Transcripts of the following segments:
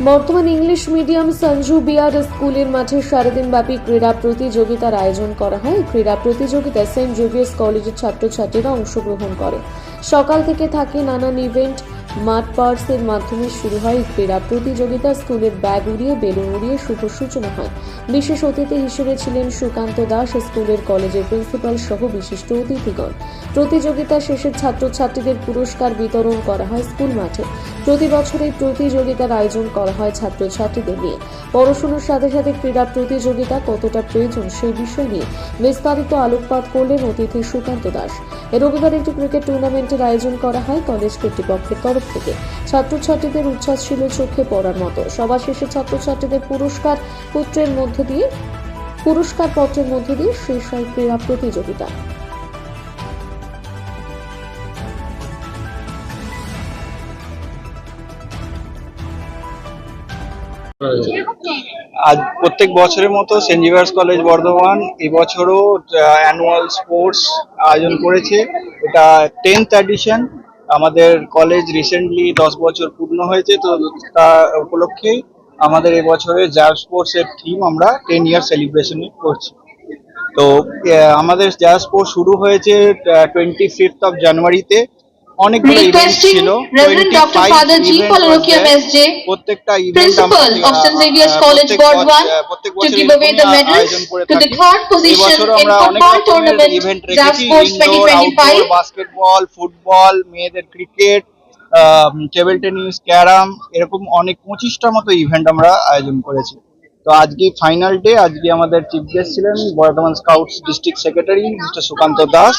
বর্তমান English medium Sanju Bihar স্কুলের মাঠে সারাদিনব্যাপী ক্রীড়া প্রতিযোগিতার আয়োজন করা হয়। ক্রীড়া প্রতিযোগিতায় সেন্ট জেভিয়ার্স কলেজের ছাত্রছাত্রীরা অংশগ্রহণ করে। সকাল থেকে থাকে নানান ইভেন্ট। মাঠ পার্সের মাধ্যমে শুরু হয় ক্রীড়া প্রতিযোগিতা। স্কুলের ব্যাগ উড়িয়ে বেলুন উড়িয়ে শুভ সূচনা হয়। বিশেষ অতিথি হিসেবে ছিলেন সুকান্ত দাস, স্কুলের কলেজের প্রিন্সিপাল সহ বিশিষ্ট অতিথিগণ। প্রতিযোগিতা শেষে ছাত্রছাত্রীদের পুরস্কার বিতরণ করা হয় স্কুল মাঠে। প্রতি বছর এই প্রতিযোগিতার আয়োজন করা হয় ছাত্রছাত্রীদের নিয়ে। পড়াশোনার সাথে সাথে ক্রীড়া প্রতিযোগিতা কতটা প্রয়োজন সেই বিষয় নিয়ে বিস্তারিত আলোকপাত করলেন অতিথি সুকান্ত দাস। রবিবার একটি ক্রিকেট টুর্নামেন্টের আয়োজন করা হয় কলেজ কর্তৃপক্ষের তরফ থেকে। ছাত্রছাত্রীদের উচ্ছ্বাস ছিল চোখে পড়ার মতো। সবার শেষে ছাত্রছাত্রীদের পুরস্কারপত্রের মধ্য দিয়ে শেষ হয় ক্রীড়া প্রতিযোগিতা। আজ প্রত্যেক বছরের মতো সেন্ট জেভিয়ার্স কলেজ বর্ধমান এবছরও অ্যানুয়াল স্পোর্টস আয়োজন করেছে। এটা 10th এডিশন। আমাদের কলেজ রিসেন্টলি 10 বছর পূর্ণ হয়েছে, তো তা উপলক্ষে আমাদের এবছরের জ্যাভ স্পোর্টস এর থিম আমরা 10 ইয়ার সেলিব্রেশন করছি। তো আমাদের জ্যাভ স্পোর্টস শুরু হয়েছে 25th অফ জানুয়ারিতে। অনেকগুলো ইভেন্ট ছিল, 25 ইভেন্ট। প্রত্যেকটা ইভেন্ট আমরা প্রত্যেক বছর আয়োজন করে থাকি। এবছর আমরা অনেক রকমের ইভেন্ট রেখেছি। ইনডোর, আউটডোর, বাস্কেটবল, ফুটবল, মেয়েদের ক্রিকেট, টেবিল টেনিস, ক্যারাম, এরকম অনেক 25টার মতো ইভেন্ট আমরা আয়োজন করেছি। তো আজকে ফাইনাল ডে। আজকে আমাদের চিফ গেস্ট ছিলেন Bardhaman scouts district secretary mister Sukanta Das.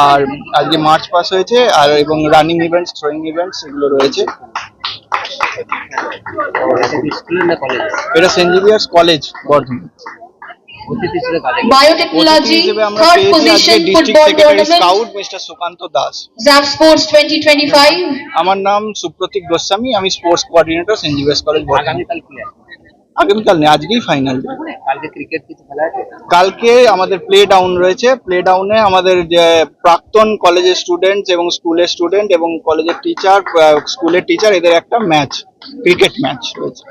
আর আজকে মার্চ পাস হয়েছে আর এবং রানিং ইভেন্টস, থ্রোয়িং ইভেন্টস এগুলো রয়েছে। এটা saint Xavier's college Bardhaman. Biotechnology, আমরা third পেয়েছি আজকে position, district football secretary tournament, scout mister Sukanta Das. ZAV Sports 2025. আমার নাম সুপ্রতীক গোস্বামী, আমি sports coordinator saint Xavier's college Bardhaman. আগামীকাল নেই, আজকেই ফাইনাল। কালকে আমাদের প্লে ডাউন রয়েছে। প্লে ডাউনে আমাদের যে প্রাক্তন কলেজের স্টুডেন্টস এবং স্কুলের স্টুডেন্ট এবং কলেজের টিচার, স্কুলের টিচার, এদের একটা ম্যাচ, ক্রিকেট ম্যাচ রয়েছে।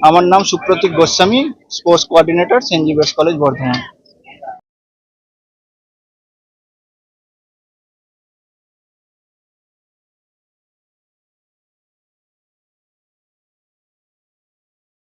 আমার নাম Supratik Goswami, sports coordinator saint Xavier's college Bardhaman.